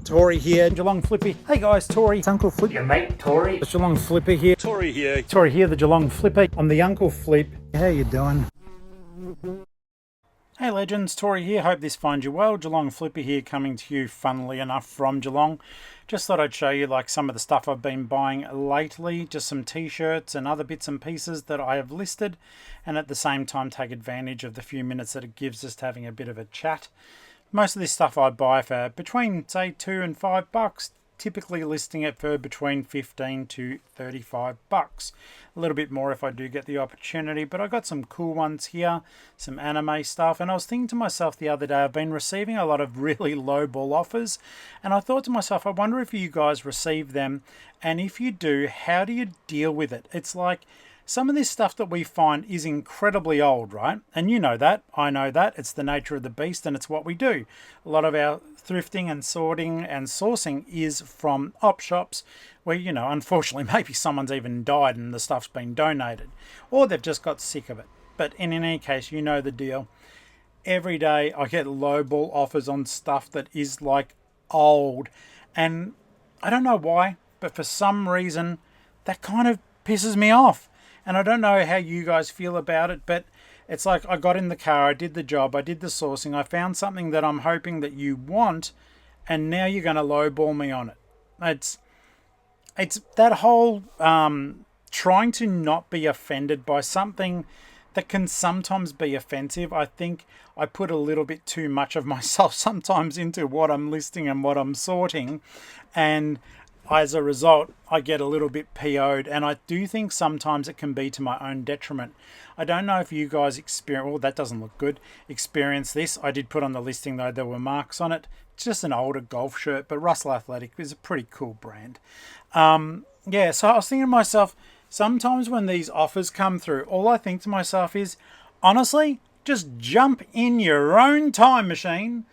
Tori here, Geelong-Flipper. Hey guys, Tori. It's Uncle Flip. Your mate, Tori. It's Geelong-Flipper here. Tori here. Tori here, the Geelong-Flipper. I'm the Uncle Flip. How you doing? Hey legends, Tori here. Hope this finds you well. Geelong-Flipper here, coming to you funnily enough from Geelong. Just thought I'd show you like some of the stuff I've been buying lately, just some t-shirts and other bits and pieces that I have listed, and at the same time take advantage of the few minutes that it gives us to having a bit of a chat. Most of this stuff I buy for between say $2 and $5, typically listing it for between $15 to $35. A little bit more if I do get the opportunity, but I got some cool ones here, some anime stuff, and I was thinking to myself the other day, I've been receiving a lot of really lowball offers, and I thought to myself, I wonder if you guys receive them, and if you do, how do you deal with it? It's like some of this stuff that we find is incredibly old, right? And you know that, I know that, it's the nature of the beast and it's what we do. A lot of our thrifting and sorting and sourcing is from op shops where, you know, unfortunately maybe someone's even died and the stuff's been donated, or they've just got sick of it. But in any case, you know the deal. Every day I get lowball offers on stuff that is like old, and I don't know why, but for some reason that kind of pisses me off. And I don't know how you guys feel about it, but it's like I got in the car, I did the job, I did the sourcing, I found something that I'm hoping that you want, and now you're going to lowball me on it. It's that whole trying to not be offended by something that can sometimes be offensive. I think I put a little bit too much of myself sometimes into what I'm listing and what I'm sorting, and as a result, I get a little bit PO'd, and I do think sometimes it can be to my own detriment. I don't know if you guys experience, well, that doesn't look good, experience this. I did put on the listing, though, there were marks on it. It's just an older golf shirt, but Russell Athletic is a pretty cool brand. Yeah, so I was thinking to myself, sometimes when these offers come through, all I think to myself is, honestly, just jump in your own time machine,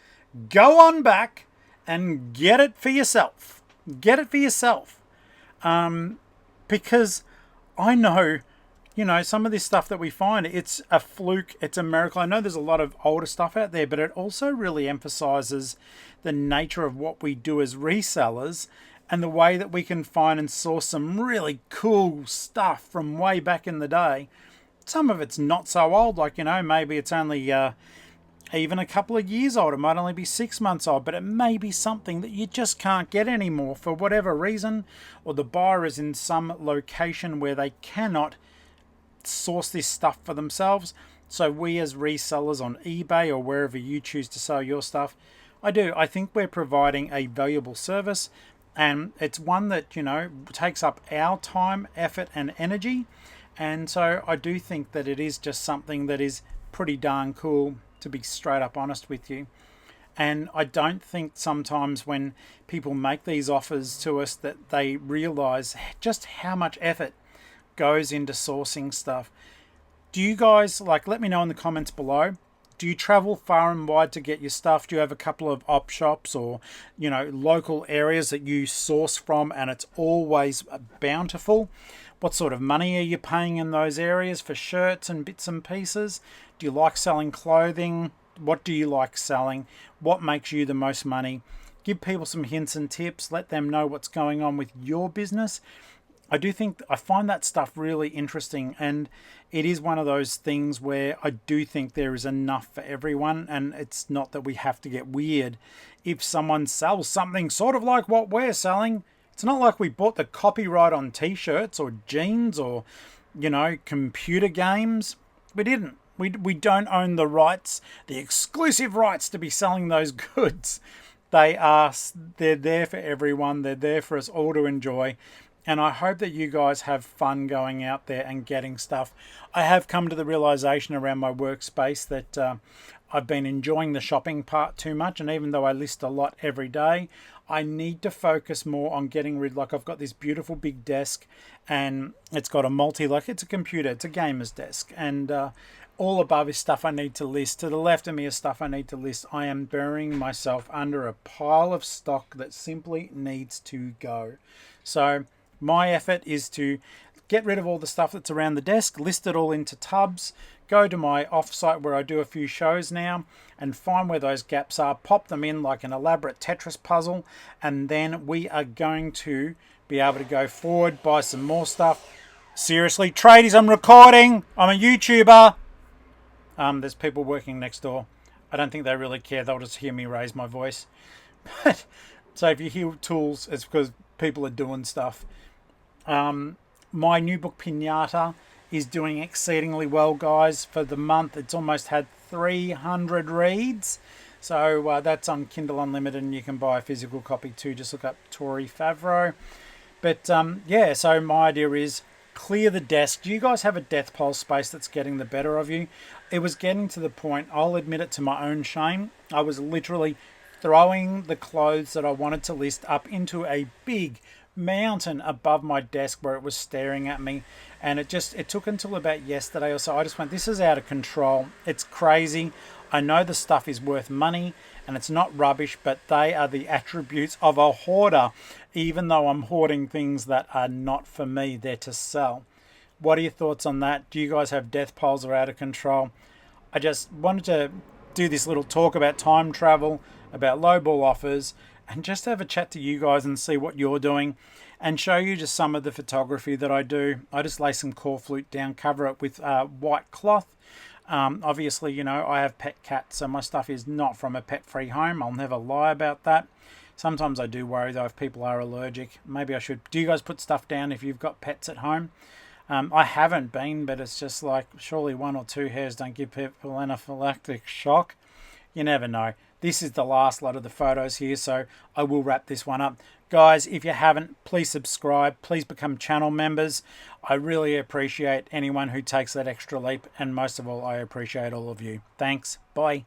go on back, and get it for yourself. Get it for yourself, because I know, you know, some of this stuff that we find, it's a fluke, it's a miracle. I know there's a lot of older stuff out there, but it also really emphasizes the nature of what we do as resellers and the way that we can find and source some really cool stuff from way back in the day. Some of it's not so old, like, you know, maybe it's only even a couple of years old. It might only be 6 months old, but it may be something that you just can't get anymore for whatever reason, or the buyer is in some location where they cannot source this stuff for themselves. So we as resellers on eBay or wherever you choose to sell your stuff, I think we're providing a valuable service, and it's one that, you know, takes up our time, effort and energy. And so I do think that it is just something that is pretty darn cool, to be straight up honest with you. And I don't think sometimes when people make these offers to us that they realize just how much effort goes into sourcing stuff. Do you guys, like, let me know in the comments below, do you travel far and wide to get your stuff? Do you have a couple of op shops or, you know, local areas that you source from and it's always bountiful? What sort of money are you paying in those areas for shirts and bits and pieces? Do you like selling clothing? What do you like selling? What makes you the most money? Give people some hints and tips. Let them know what's going on with your business. I find that stuff really interesting, and it is one of those things where I do think there is enough for everyone, and it's not that we have to get weird. If someone sells something sort of like what we're selling, it's not like we bought the copyright on t-shirts or jeans or, you know, computer games. We didn't. We don't own the rights, the exclusive rights to be selling those goods. They're there for everyone. They're there for us all to enjoy. And I hope that you guys have fun going out there and getting stuff. I have come to the realization around my workspace that I've been enjoying the shopping part too much. And even though I list a lot every day, I need to focus more on getting rid. Like, I've got this beautiful big desk, and it's got it's a computer, it's a gamer's desk, and all above is stuff I need to list. To the left of me is stuff I need to list. I am burying myself under a pile of stock that simply needs to go. So my effort is to get rid of all the stuff that's around the desk, list it all into tubs, go to my offsite where I do a few shows now and find where those gaps are, pop them in like an elaborate Tetris puzzle, and then we are going to be able to go forward, buy some more stuff. Seriously, tradies, I'm recording. I'm a YouTuber. There's people working next door. I don't think they really care. They'll just hear me raise my voice. But so if you hear tools, it's because people are doing stuff. My new book Pinata is doing exceedingly well, guys. For the month, it's almost had 300 reads. So that's on Kindle Unlimited, and you can buy a physical copy too. Just look up Tori Favreau. But yeah, so my idea is clear the desk. Do you guys have a death pole space that's getting the better of you? It was getting to the point, I'll admit it to my own shame, I was literally throwing the clothes that I wanted to list up into a big mountain above my desk where it was staring at me, and it took until about yesterday or so. I just went, this is out of control. It's crazy. I know the stuff is worth money and it's not rubbish, but they are the attributes of a hoarder. Even though I'm hoarding things that are not for me, they're to sell. What are your thoughts on that? Do you guys have death poles that are out of control? I just wanted to do this little talk about time travel, about lowball offers, and just have a chat to you guys and see what you're doing, and show you just some of the photography that I do. I just lay some core flute down, cover it with white cloth. Obviously, you know, I have pet cats, so my stuff is not from a pet-free home. I'll never lie about that. Sometimes I do worry, though, if people are allergic. Maybe I should. Do you guys put stuff down if you've got pets at home? I haven't been, but it's just like, surely 1 or 2 hairs don't give people anaphylactic shock. You never know. This is the last lot of the photos here, so I will wrap this one up. Guys, if you haven't, please subscribe. Please become channel members. I really appreciate anyone who takes that extra leap, and most of all, I appreciate all of you. Thanks. Bye.